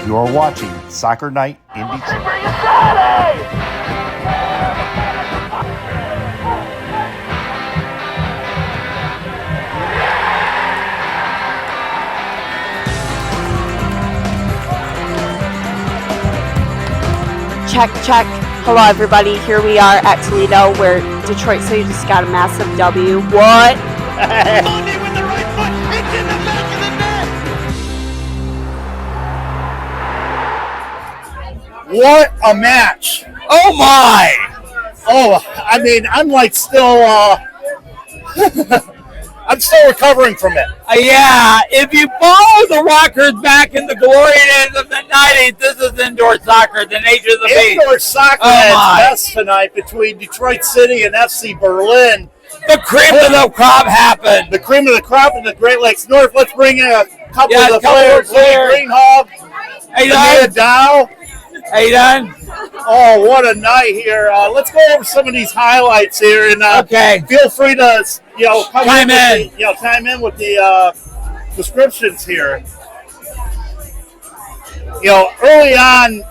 You're watching Soccer Night in Detroit. Check, check. Hello, everybody. Here we are at Toledo, where Detroit City just got a massive W. What? Monday with the right foot. It's in the back of the net. What a match. Oh my! Oh, I mean, I'm like still, I'm still recovering from it. Yeah, if you follow the Rockers back in the glory days of the 90s, this is indoor soccer, the nature of the beast. Indoor soccer at its best tonight between Detroit City and FC Berlin. The cream of the crop happened. The cream of the crop in the Great Lakes North. Let's bring in a couple of the couple players. of players. Greenhalge, Ania Dow. How you done? Oh, what a night here. Let's go over some of these highlights here. And Okay. feel free to, Chime in. Chime in with the descriptions here. Early on,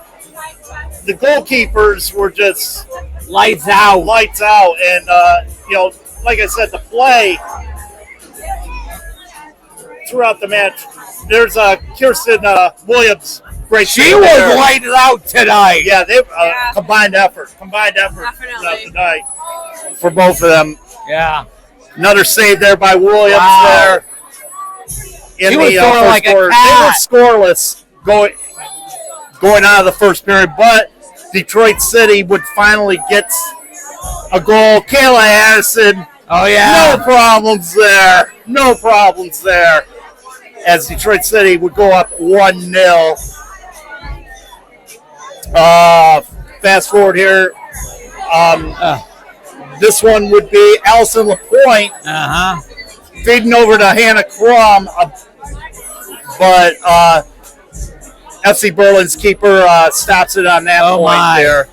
the goalkeepers were just Lights out. and like I said, the play throughout the match. There's Kerstyn Williams. Great. She was lights out tonight. Yeah, they combined effort Definitely. tonight for both of them. Yeah. Another save there by Williams Wow. there. In He was the throwing first like a quarter. cat. They were scoreless going out of the first period, but Detroit City would finally get a goal. Kayla Addison. Oh, yeah. No problems there. As Detroit City would go up 1-0. Fast forward here. This one would be Allison LaPointe feeding over to Hannah Crum, but FC Berlin's keeper stops it on that point there.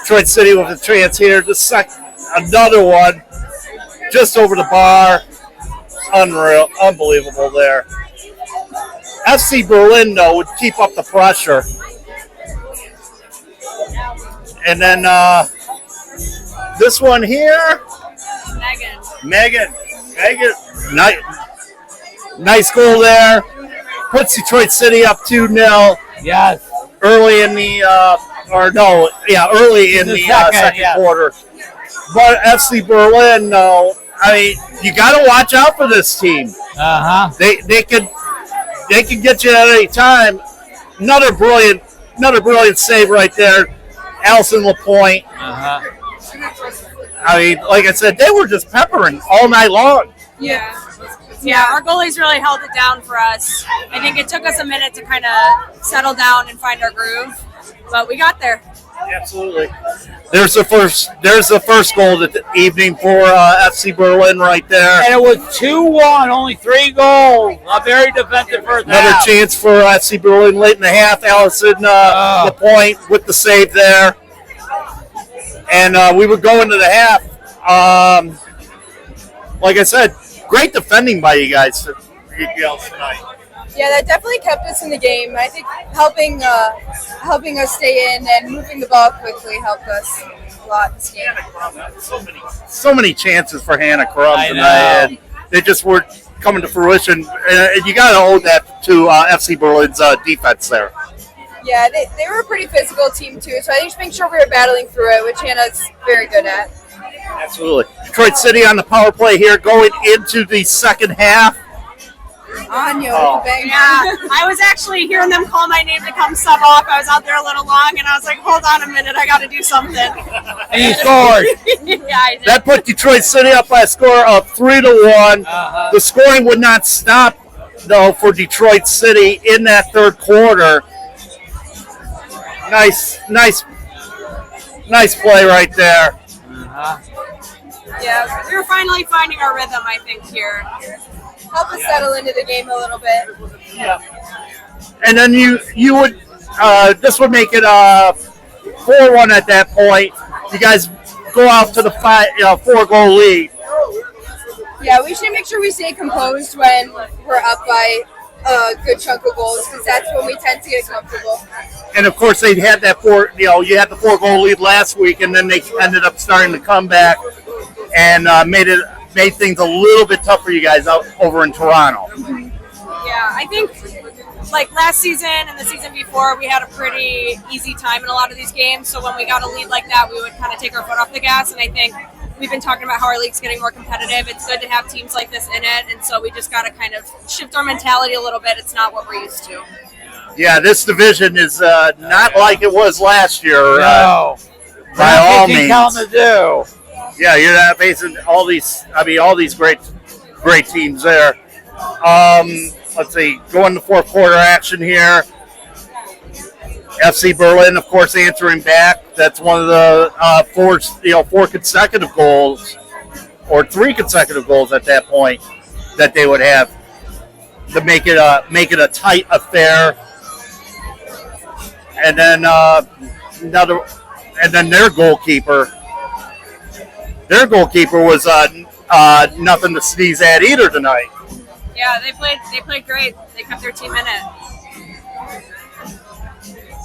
Detroit City with a chance here. Another one just over the bar. Unreal, unbelievable there. FC Berlin, though, would keep up the pressure. And then this one here. Megan. Nice goal there. Puts Detroit City up 2-0. Yes. Early in the second quarter. But FC Berlin, though, I mean, you got to watch out for this team. They could get you at any time. Another brilliant save right there, Allison LaPointe. I mean, like I said, they were just peppering all night long. Yeah, our goalies really held it down for us. I think it took us a minute to kind of settle down and find our groove, but we got there. Absolutely. There's the first goal of the evening for FC Berlin right there. And it was 2-1, only 3 goals. A very defensive first Another half. chance for FC Berlin late in the half. Allison LaPointe with the save there. And we would go into the half. Like I said, great defending by you guys tonight. Yeah, that definitely kept us in the game. I think helping us stay in and moving the ball quickly helped us a lot this game. So many chances for Hannah Crum I tonight. know. And they just weren't coming to fruition. And you got to owe that to FC Berlin's defense there. Yeah, they were a pretty physical team too, so I just make sure we were battling through it, which Hannah's very good at. Absolutely. Detroit City on the power play here going into the second half. Ania, Yeah, I was actually hearing them call my name to come sub off. I was out there a little long, and I was like, hold on a minute, I got to do something. And you scored. Yeah, I did. That put Detroit City up by a score of 3-1. The scoring would not stop, though, for Detroit City in that third quarter. Nice play right there. Yeah, we were finally finding our rhythm, I think, here. Help us settle into the game a little bit. Yeah. And then you would this would make it 4-1 at that point. You guys go out to the 4-goal lead. Yeah, we should make sure we stay composed when we're up by a good chunk of goals because that's when we tend to get comfortable. And of course, they had that you had the 4-goal lead last week, and then they ended up starting to come back and made things a little bit tough for you guys out over in Toronto. Yeah, I think like last season and the season before, we had a pretty easy time in a lot of these games. So when we got a lead like that, we would kind of take our foot off the gas. And I think we've been talking about how our league's getting more competitive. It's good to have teams like this in it. And so we just got to kind of shift our mentality a little bit. It's not what we're used to. Yeah, this division is not like it was last year. No. By all means. Do. Yeah, you're not facing all these great teams there. Let's see, going to fourth quarter action here. FC Berlin, of course, answering back. That's one of the four consecutive goals, or 3 consecutive goals at that point that they would have to make it a tight affair. And then their goalkeeper was nothing to sneeze at either tonight. Yeah, they played great. They kept their team in it.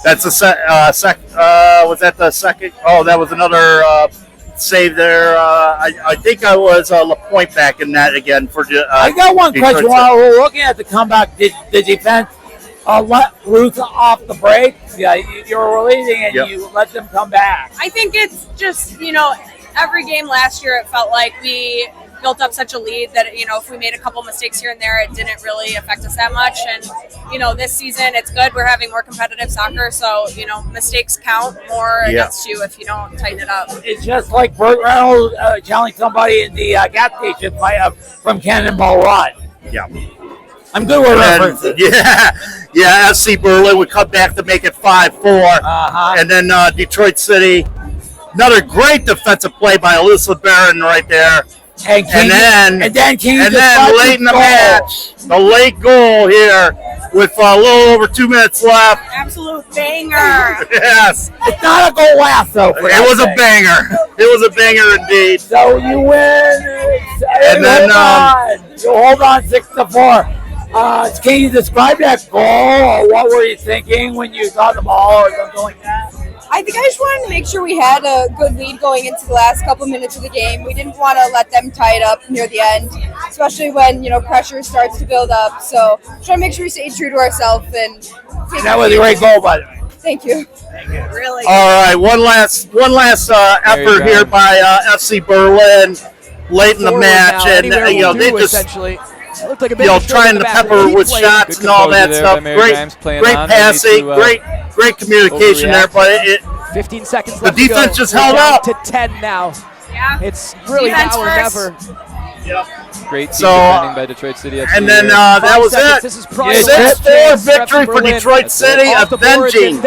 That's was that the second? Oh, that was another save there. I think I was LaPointe back in that again for. I got one question. While we're looking at the comeback, did the defense let Ruth off the break? Yeah, you were leading and you let them come back. I think it's just, every game last year it felt like we built up such a lead that, if we made a couple mistakes here and there, it didn't really affect us that much. And, this season it's good. We're having more competitive soccer. So, mistakes count more against you if you don't tighten it up. It's just like Burt Reynolds challenging somebody in the gas station from Cannonball Run. Yeah. I'm good with references. Yeah. FC Berlin would come back to make it 5-4. And then Detroit City, another great defensive play by Alyssa Barron right there. And then late in the match, the late goal here with a little over 2 minutes left. Absolute banger. Yes. It's not a goal last, though. It was a banger. It was a banger indeed. So you win. And then you hold on 6-4. Can you describe that goal, or what were you thinking when you saw the ball or something like that? I think I just wanted to make sure we had a good lead going into the last couple minutes of the game. We didn't want to let them tie it up near the end, especially when, pressure starts to build up. So just want to make sure we stay true to ourselves. And that was a great goal, by the way. Thank you. Really. All right, one last effort here by FC Berlin late in the match, and they just essentially. Looked like trying to pepper with shots and all that stuff. Great passing, great communication there, but 15 seconds left. The defense just held up to 10 now. Yeah, it's really now or never. Yep. Great team defending by Detroit City. And then that was it. This is 6-4 victory for Detroit City, avenging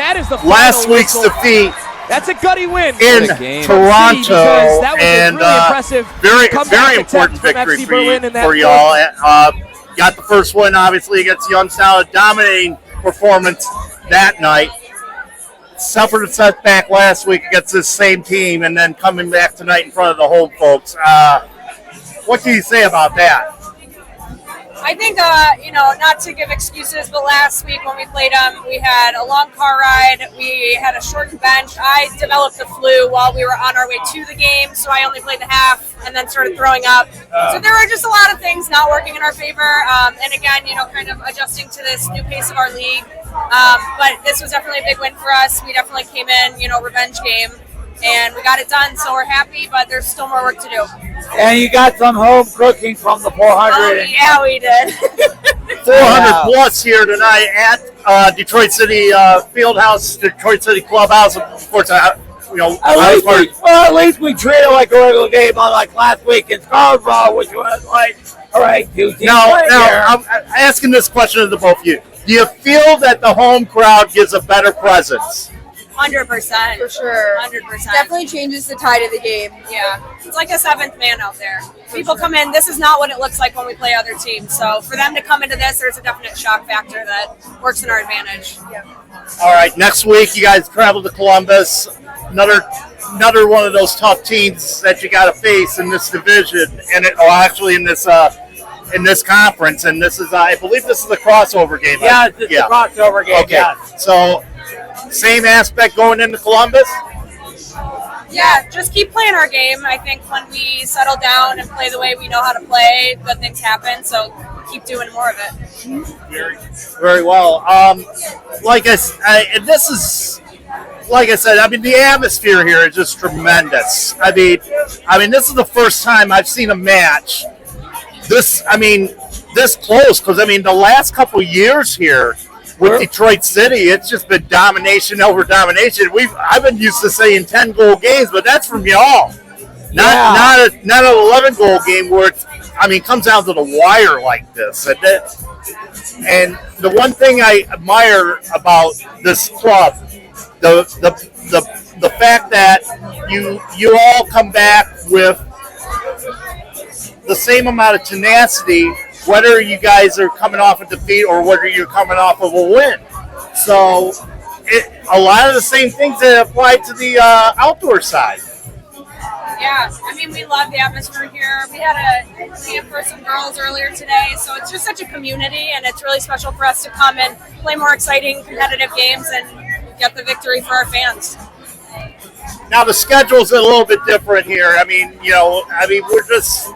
last week's defeat. That's a gutty win in Toronto, and very important victory for y'all. Got the first win, obviously, against Youngstown, a dominating performance that night. Suffered a setback last week against this same team, and then coming back tonight in front of the home folks. What can you say about that? I think, not to give excuses, but last week when we played them, we had a long car ride. We had a shortened bench. I developed the flu while we were on our way to the game, so I only played the half and then started throwing up. So there were just a lot of things not working in our favor. And again, kind of adjusting to this new pace of our league. But this was definitely a big win for us. We definitely came in, revenge game. And we got it done, so we're happy, but there's still more work to do. And you got some home cooking from the 400. Oh, yeah, we did. 400 plus here tonight at Detroit City Fieldhouse, Detroit City Clubhouse. Of course, at least we treated it like a regular game, unlike last week in Scarborough, which was like, all right, two teams. Now, I'm asking this question to the both of you. Do you feel that the home crowd gives a better presence? 100%. For sure. 100%. Definitely changes the tide of the game. Yeah. It's like a seventh man out there. People come in. This is not what it looks like when we play other teams. So for them to come into this, there's a definite shock factor that works in our advantage. Yeah. All right. Next week, you guys travel to Columbus. Another one of those tough teams that you got to face in this division, and actually in this in this conference, and this is I believe this is a crossover game. Yeah, it's a crossover game. Okay, Yes. so same aspect going into Columbus. Yeah, just keep playing our game. I think when we settle down and play the way we know how to play, good things happen. So keep doing more of it. Very well. Like and this is, like I said, I mean, the atmosphere here is just tremendous. I mean, this is the first time I've seen a match this close, because I mean, the last couple of years here with Detroit City, it's just been domination over domination. I've been used to saying 10-goal games, but that's from y'all. Not an 11-goal game where it comes down to the wire like this. And the one thing I admire about this club, the fact that you all come back with the same amount of tenacity, whether you guys are coming off a defeat or whether you're coming off of a win. So a lot of the same things that apply to the outdoor side. Yeah, I mean, we love the atmosphere here. We had a camp for some girls earlier today, so it's just such a community, and it's really special for us to come and play more exciting, competitive games and get the victory for our fans. Now the schedule's a little bit different here. We're just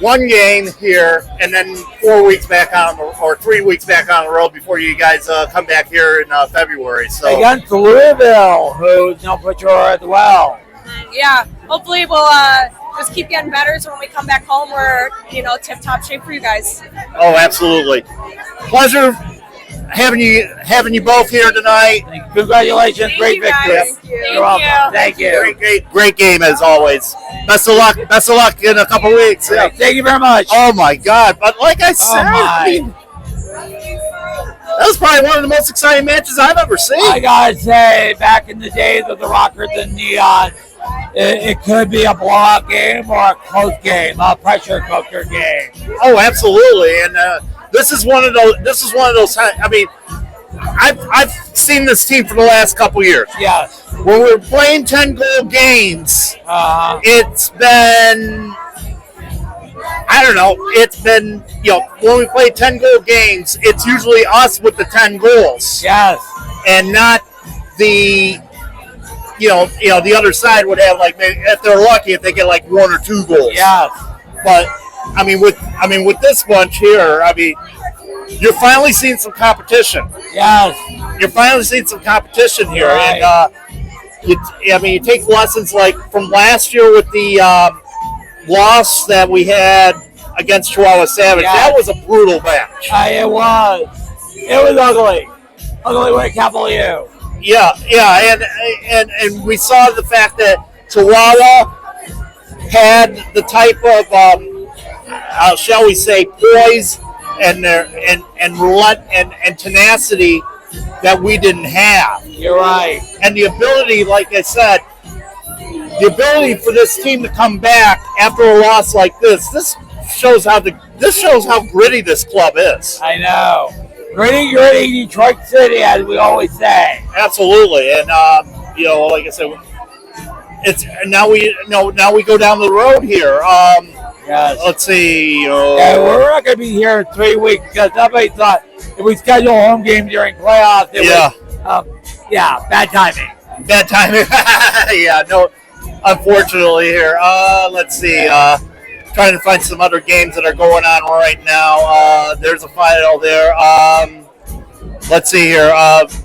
one game here, and then 4 weeks back or 3 weeks back on the road before you guys come back here in February. So against Louisville, who's no Patrol as well. Yeah, hopefully we'll just keep getting better, so when we come back home, we're tip-top shape for you guys. Oh, absolutely. Pleasure having you both here tonight. Congratulations, great victory. Thank you. You're welcome. Thank you. Great game as always. Best of luck in a couple weeks. Yeah. Thank you very much. Oh my God! But like I said, that was probably one of the most exciting matches I've ever seen. I gotta say, back in the days of the Rockers and Neon, it could be a blowout game or a close game, a pressure cooker game. Oh, absolutely, and this is one of those. I mean, I've seen this team for the last couple years. Yes. When we're playing 10-goal games, it's been. I don't know. It's been, when we play 10-goal games, it's usually us with the 10 goals. Yes. And not the, the other side would have maybe, if they're lucky, if they get 1 or 2 goals. Yes. But with this bunch here, you're finally seeing some competition. Yes. You're finally seeing some competition here, right. And you take lessons from last year with the. Loss that we had against Chihuahua Savage. Yes. That was a brutal match. It was. It was ugly. Ugly with a capital U. Yeah, and we saw the fact that Chihuahua had the type of, shall we say, poise and tenacity that we didn't have. You're right. And the ability, like I said, the ability for this team to come back after a loss like this shows how gritty this club is. I know. Gritty Detroit City, as we always say. Absolutely, and like I said, it's now we go down the road here. Yes. Let's see. We're not going to be here in 3 weeks because somebody thought if we schedule a home game during playoffs, it was, bad timing. Bad timing. Yeah, no. Unfortunately here. Let's see. Trying to find some other games that are going on right now. There's a final there. Let's see here.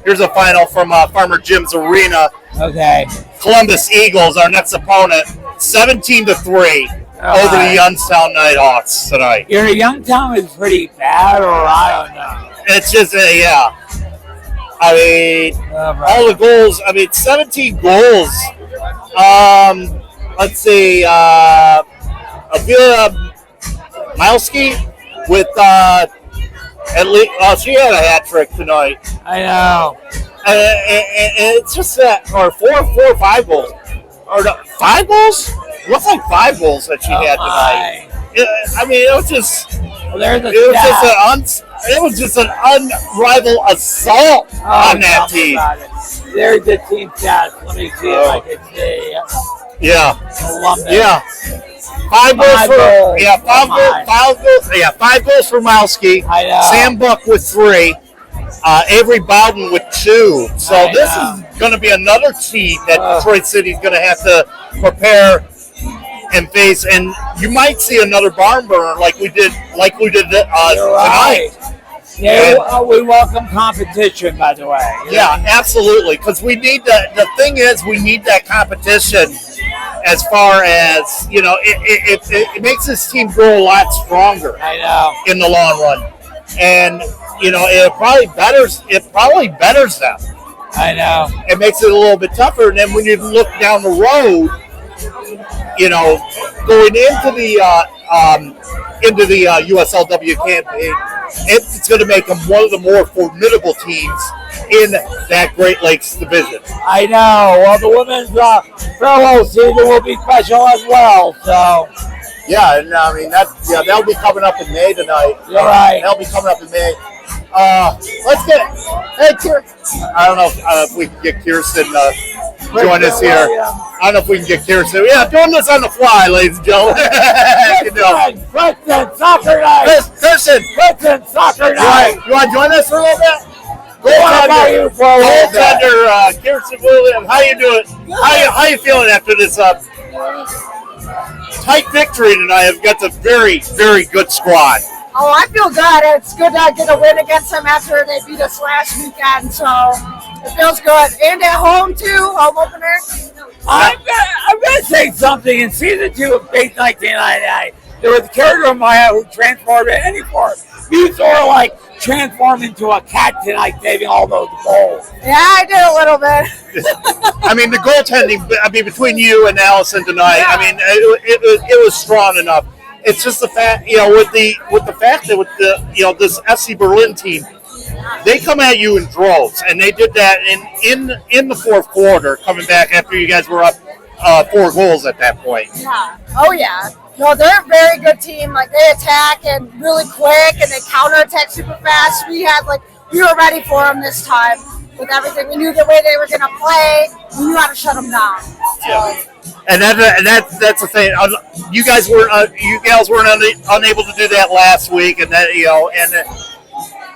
Here's a final from Farmer Jim's Arena. Okay. Columbus Eagles, our next opponent, 17-3 over the Youngstown Nighthawks tonight. Your Youngstown is pretty bad, or I don't know. It's just, all the goals. 17 goals. Let's see. Avila Milski with at least. She had a hat trick tonight. I know. And it's just that, or four or 5 goals, or 5 goals. It looks like 5 goals that she had tonight. It was just. It was just an unrivaled assault on that team. There's the team stats. Let me see if I can see. Yeah. Columbus. Yeah. 5 goals for goals. yeah, 5 goals for Malski. I know. Sam Buck with 3. Avery Bowden with 2. So I this know. is going to be another team that Detroit City is going to have to prepare and face, and you might see another barn burner like we did tonight. Right. Yeah, we welcome competition, by the way. Yeah, absolutely. Because we need the thing is, we need that competition. As far as it makes this team grow a lot stronger. I know. In the long run, and it probably betters them. I know. It makes it a little bit tougher. And then when you look down the road, going into the USLW campaign, it's going to make them one of the more formidable teams in that Great Lakes division. I know. Well, the women's Fieldhouse season will be special as well. So. Yeah, and I mean that'll be coming up in May tonight. You're right. That'll be coming up in May. Let's get I don't know if we can get Kerstyn join us here. I don't know if we can get Kerstyn. Yeah, doing this on the fly, ladies and gentlemen. Kerstyn, soccer night. Kerstyn, soccer night. You want to join us for a little bit? Goaltender, Kerstyn Williams. How you doing? How you feeling after this tight victory tonight? I've got a very, very good squad. Oh, I feel good. It's good to get a win against them after they beat us last weekend, so it feels good. And at home, too, home opener. I'm gonna say something. In season 2 of Base 1999, there was a character of Maya who transformed at any form. You sort of like transformed into a cat tonight, saving all those goals. Yeah, I did a little bit. I mean, the goaltending. I mean, between you and Allison tonight, yeah. I mean, it was strong enough. It's just the fact, with the fact that with the this FC Berlin team, they come at you in droves, and they did that in the fourth quarter, coming back after you guys were up 4 goals at that point. Yeah. Oh yeah. No, they're a very good team. Like they attack and really quick, and they counterattack super fast. We were ready for them this time with everything. We knew the way they were going to play. We knew how to shut them down. So. Yeah. And that's the thing. You gals weren't unable to do that last week, and that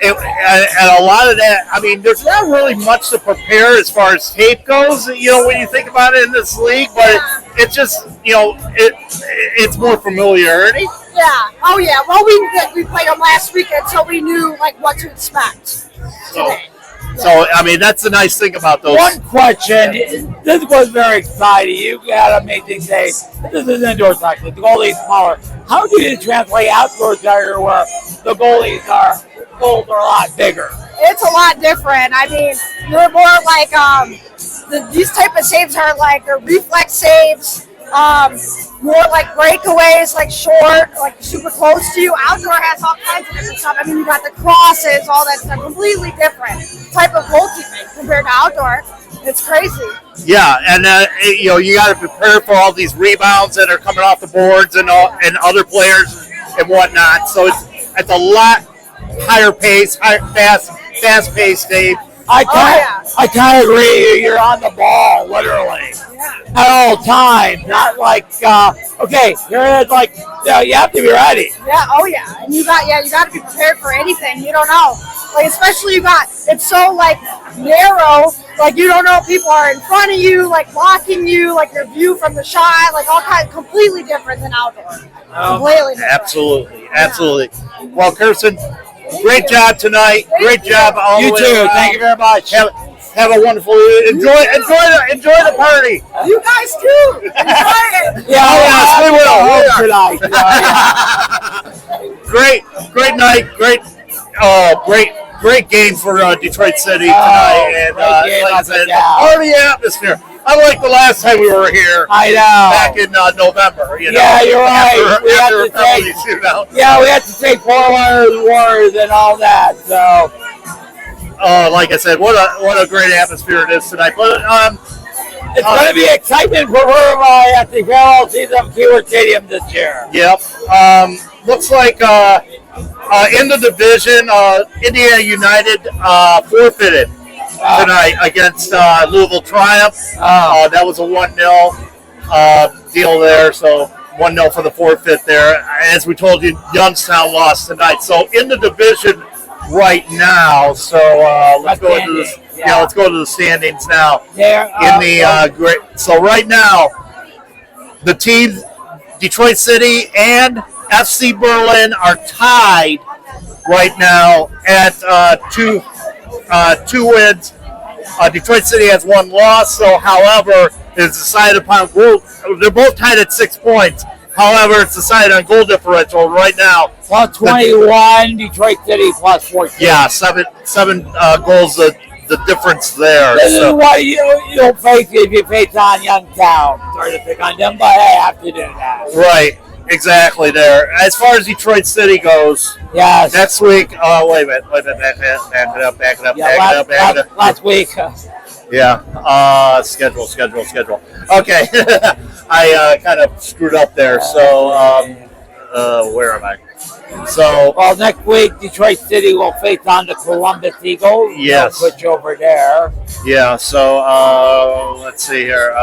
and a lot of that. I mean, there's not really much to prepare as far as tape goes. When you think about it in this league, but it's just it's more familiarity. Yeah. Oh yeah. Well, we played them last weekend, so we knew what to expect today. So, I mean, that's the nice thing about those. One question. This was very exciting. You got to make things say, this is indoor soccer. The goalie is smaller. How do you translate outdoor soccer where the goals are a lot bigger? It's a lot different. I mean, you're more these type of saves are they're reflex saves. More like breakaways, short, super close to you. Outdoor has all kinds of different stuff. I mean, you got the crosses, all that stuff, completely different type of goalkeeping compared to outdoor. It's crazy. Yeah, and you got to prepare for all these rebounds that are coming off the boards and other players and whatnot. So it's a lot higher pace, fast paced, Dave. I kind of agree. You're on the ball, literally, at all times. Not okay. You're you have to be ready. Yeah. Oh yeah. And you got to be prepared for anything. You don't know. Especially it's so narrow. You don't know if people are in front of you, blocking you, your view from the shot, all kinds, completely different than outdoor. Completely different. Absolutely. Well, Kerstyn, great job tonight. Great job all the way You too. around. Thank you very much. Have a wonderful enjoy the party. You guys too. Enjoy it. Yes, we will. Great night. Great game for Detroit City tonight. And like I said, party atmosphere. Unlike the last time we were here. I know. Back in November. Yeah, you're right. After a penalty shootout. Yeah, we had to take 4 wars and all that. So. Like I said, what a great atmosphere it is tonight. But it's going to be excitement for her at the farewell season of Keyword Stadium this year. Yep. Looks like in the division, Indiana United forfeited tonight against Louisville Triumph. That was a 1-0 deal there. So 1-0 for the forfeit there. As we told you, Youngstown lost tonight. So in the division right now. So let's go into this. Yeah, let's go to the standings now. In the great. So right now, the teams Detroit City and FC Berlin are tied right now at two wins. Detroit City has 1 loss. So, however, it's decided upon goal. They're both tied at 6 points. However, it's decided on goal differential right now. Plus 21, Detroit City plus 14. Yeah, seven goals. The difference there. This is what you'll face if you face on Youngstown. Sorry to pick on them, but I have to do that. Right, exactly there. As far as Detroit City goes, yes. Next week, wait a minute, back it up. Last week. Yeah, schedule. Okay, I kind of screwed up there, so where am I? So, well, next week Detroit City will face on the Columbus Eagles. Yes. They'll switch over there. Yeah. So let's see here.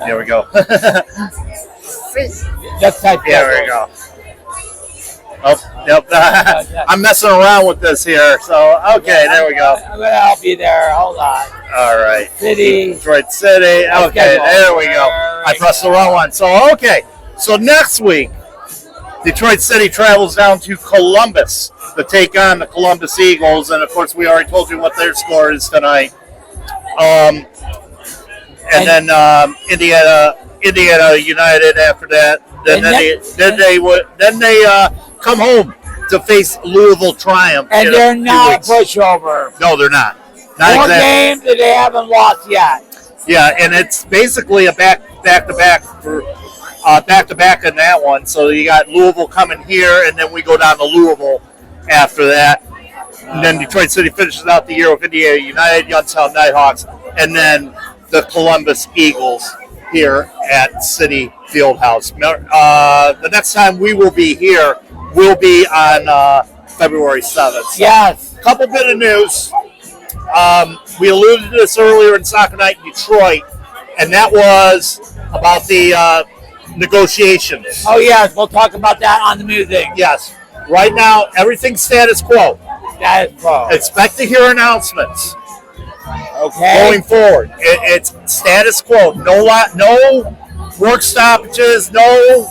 Here we go. Just type there we go. Oh, yep. I'm messing around with this here. So okay, there we go. I'm gonna help you there. Hold on. All right. City. Detroit City. Okay, there we go. I pressed the wrong one. So okay. So next week, Detroit City travels down to Columbus to take on the Columbus Eagles, and of course, we already told you what their score is tonight. And then Indiana United after that. Then they come home to face Louisville Triumph. And they're not a pushover. No, they're not. 4 games that they haven't lost yet. Yeah, and it's basically a back-to-back in that one. So you got Louisville coming here, and then we go down to Louisville after that. And then Detroit City finishes out the year with Indiana United, Youngstown Nighthawks, and then the Columbus Eagles here at City Fieldhouse. The next time we will be here will be on February 7th. So yes. Couple bit of news. We alluded to this earlier in Soccer Night in Detroit, and that was about the negotiations. Oh, yes. We'll talk about that on the music. Yes. Right now, everything's status quo. Status quo. Expect to hear announcements. Okay. Going forward. It's status quo. No work stoppages, no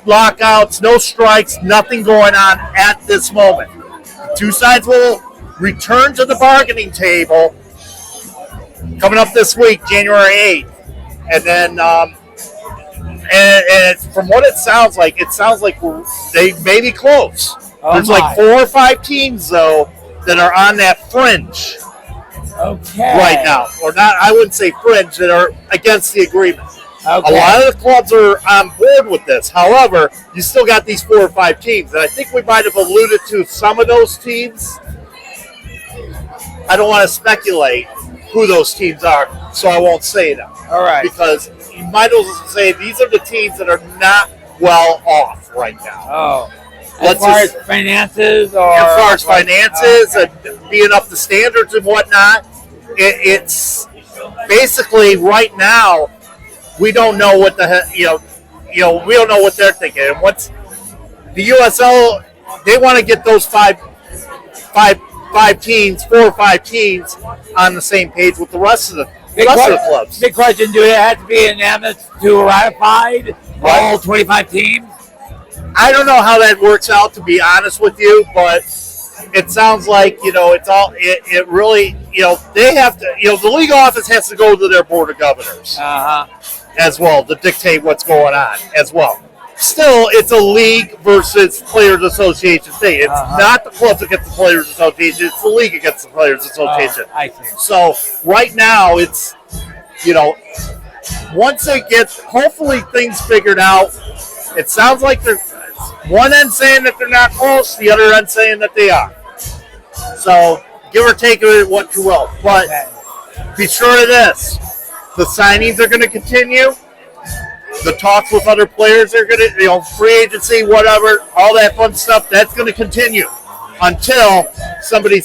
lockouts, no strikes, nothing going on at this moment. The two sides will return to the bargaining table coming up this week, January 8th. And then and from what it sounds like they may be close. There's like 4 or 5 teams, though, that are on that fringe right now. Or not, I wouldn't say fringe, that are against the agreement. Okay. A lot of the clubs are on board with this. However, you still got these 4 or 5 teams. And I think we might have alluded to some of those teams. I don't want to speculate who those teams are, so I won't say them. All right. Because you might as well say these are the teams that are not well off right now. Oh. As far as finances? And being up to standards and whatnot, it's basically right now, we don't know what the heck, we don't know what they're thinking. And what's the USL, they want to get those 4 or 5 teams on the same page with the rest of the clubs. Big question, do it have to be unanimous to ratified all 25 teams? I don't know how that works out, to be honest with you, but it sounds like, it really, they have to, the league office has to go to their board of governors as well to dictate what's going on as well. Still, it's a league versus players association thing. It's not the clubs against the players association, it's the league against the players association. I see. So right now it's, once they get hopefully things figured out, it sounds like they're one end saying that they're not close, the other end saying that they are. So give or take it what you will. But be sure of this. The signings are going to continue. The talks with other players are going to, free agency, whatever, all that fun stuff, that's going to continue until somebody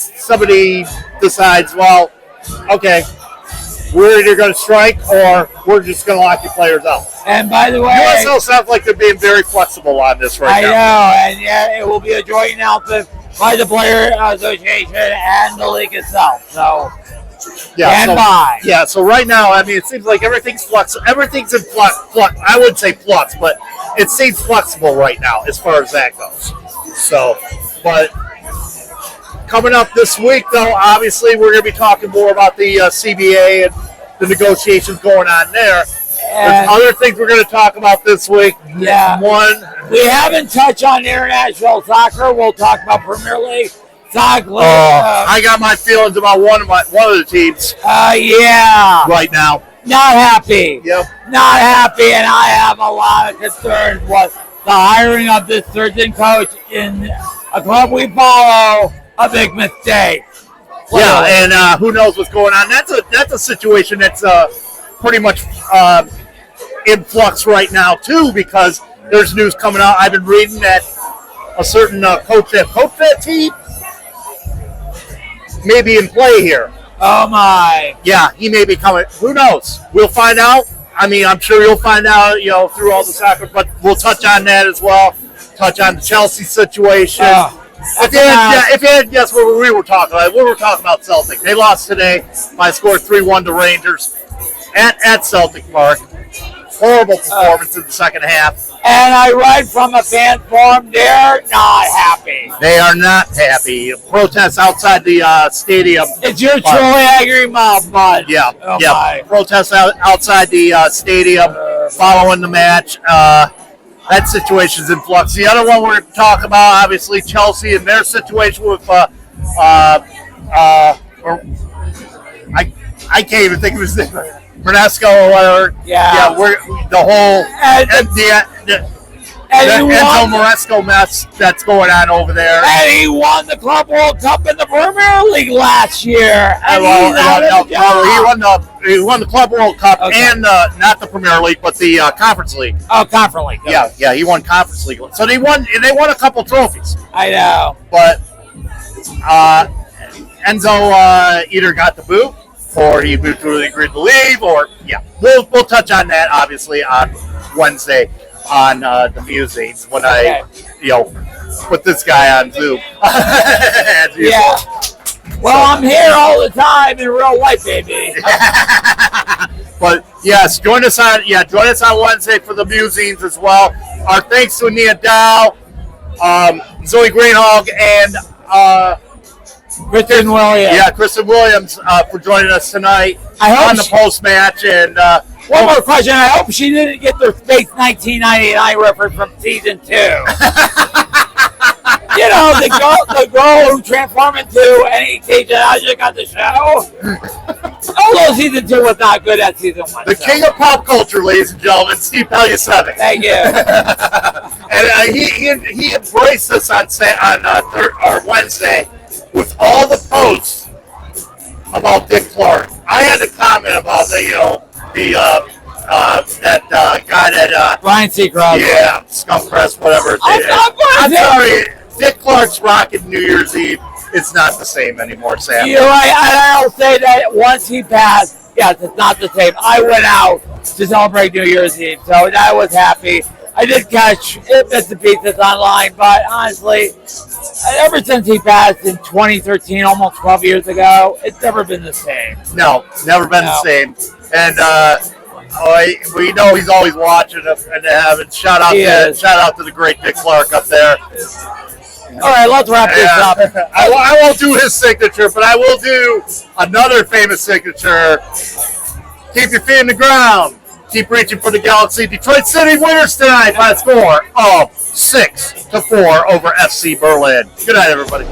decides, well, okay, we're either going to strike or we're just going to lock your players out. And by the way, USL sounds like they're being very flexible on this right now. I know, and yeah, it will be a joint announcement by the Player Association and the league itself. So, so right now, I mean, it seems like everything's in flux. I wouldn't say flux, but it seems flexible right now as far as that goes. So, but coming up this week, though, obviously we're going to be talking more about the CBA and the negotiations going on there. There's other things we're going to talk about this week. Yeah. One, we haven't touched on international soccer. We'll talk about Premier League soccer. I got my feelings about one of the teams. Right now. Not happy. Yep. Not happy, and I have a lot of concerns with the hiring of this certain coach in a club we follow. A big mistake. And who knows what's going on? That's a situation that's pretty much in flux right now too, because there's news coming out. I've been reading that a certain coach that coached that team may be in play here. Oh my! Yeah, he may be coming. Who knows? We'll find out. I mean, I'm sure you'll find out, through all the soccer. But we'll touch on that as well. Touch on the Chelsea situation. If you had to guess what we were talking about, Celtic. They lost today by a score of 3-1 to Rangers at Celtic Park. Horrible performance in the second half. And I read from a fan forum, they're not happy. They are not happy. Protests outside the stadium. It's your truly angry mob, bud. Yeah, my. Protests outside the stadium following the match. That situation's in flux. The other one we're going to talk about, obviously, Chelsea and their situation with I can't even think of his name. Renesco or whatever. Yeah. We're the whole Enzo Moresco mess that's going on over there. And he won the Club World Cup in the Premier League last year. And he won the Club World Cup and not the Premier League, but the Conference League. Oh, Conference League. Yeah, he won Conference League. So they won a couple trophies. I know. But Enzo either got the boot or he mutually agreed to leave, or we'll touch on that obviously on Wednesday on the musings when I put this guy on Zoom. Well, I'm here all the time in real life, baby. But yes, join us on Wednesday for the musings as well. Our thanks to Ania Dow, Zoe Greenhalge, and Kerstyn Williams. Yeah, Kerstyn Williams for joining us tonight on the post match. And one more question. I hope she didn't get their Space 1999 reference from season 2. The girl who transformed into any teacher I just got the show. Although season 2 was not good at season 1. The king of pop culture, ladies and gentlemen, Steve Peliasevich. Thank you. And he embraced us on Wednesday with all the posts about Dick Clark. I had to comment about that guy that Ryan Seacrest. Yeah, Scum Press, whatever. I'm sorry, Dick Clark's rocking New Year's Eve. It's not the same anymore, Sam. You're right. I'll say that once he passed, yes, it's not the same. I went out to celebrate New Year's Eve, so I was happy. I did catch bits and pieces online, but honestly, ever since he passed in 2013, almost 12 years ago, it's never been the same. No, never been the same. And we know he's always watching and having shout out to the great Dick Clark up there. All right, let's wrap this up. I won't do his signature, but I will do another famous signature. Keep your feet in the ground. Keep reaching for the galaxy. Detroit City winners tonight by a score of 6-4 over FC Berlin. Good night, everybody.